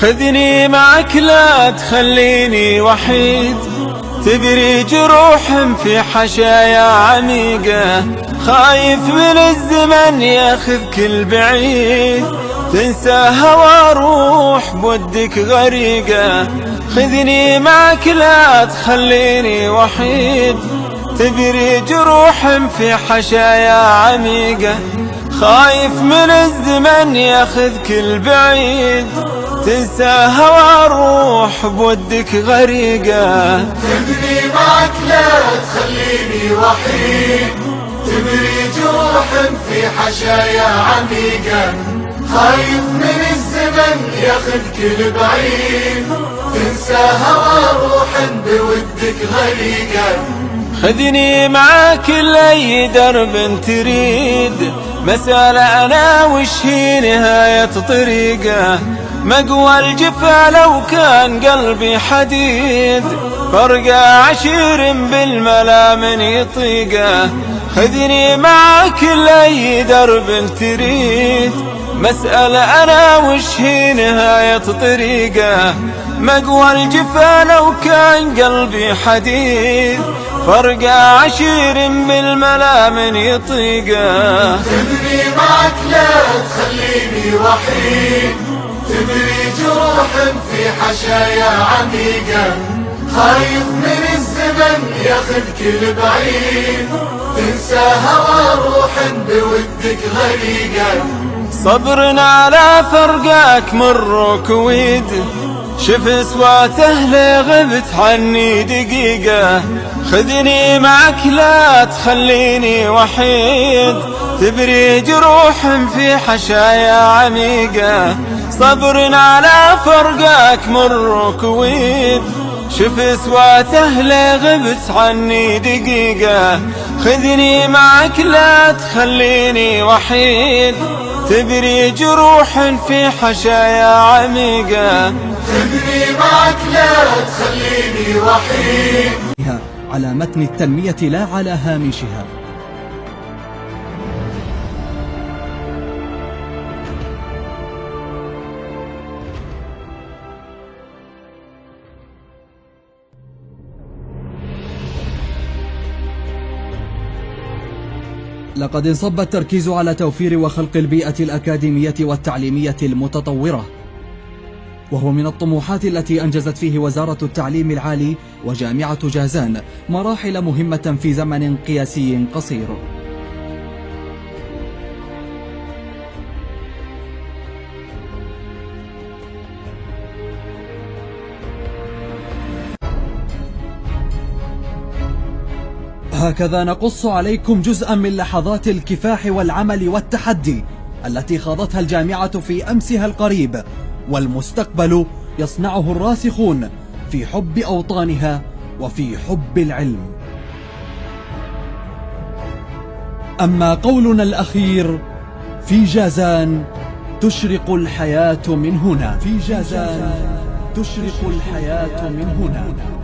خذني معك لا تخليني وحيد، تبري جروح في حشايا عميقة، خايف من الزمن ياخذك البعيد، تنسى هوى روح بودك غريقة. خذني معك لا تخليني وحيد، تبري جروح في حشايا عميقة، خايف من الزمن ياخذك البعيد، تنسى هوى روح بودك غريقة. تبني معك لا تخليني وحيد، تبري جروح في حشايا عميقة، خايف من الزمن ياخذك البعيد، تنسى هوى روح بودك غريقة. خذني معاك لأي درب تريد، مسألة أنا وش هي نهاية طريقه، مقوى الجفا لو كان قلبي حديد، فرقة عشير بالملامن يطيقه. خذني معاك لأي درب تريد، مسألة أنا وش هي نهاية طريقه، مقوى الجفا لو كان قلبي حديد، فرقة عشير بالملامن يطيقه. تبني معك لا تخليني وحيد، تبري جروح في حشايا عميقة، خايف من الزمن ياخذك البعيد، تنسى هوى روح بودك غريقة. صبر على فرقاك مر كويد، شف اصواته لغبت عني دقيقة. خذني معك لا تخليني وحيد، تبري جروح في حشايا عميقة، صبر على فرقاك مر كويد، شف اصواته لغبت عني دقيقة. خذني معك لا تخليني وحيد، تبري جروح في حشايا عميقة. تبني معك لا تخليني وحيد، على متن التنمية لا على هامشها. لقد انصب التركيز على توفير وخلق البيئة الأكاديمية والتعليمية المتطورة، وهو من الطموحات التي أنجزت فيه وزارة التعليم العالي وجامعة جازان مراحل مهمة في زمن قياسي قصير. هكذا نقص عليكم جزءا من لحظات الكفاح والعمل والتحدي التي خاضتها الجامعة في أمسها القريب، والمستقبل يصنعه الراسخون في حب أوطانها وفي حب العلم. أما قولنا الأخير: في جازان تشرق الحياة من هنا، في جازان تشرق الحياة من هنا.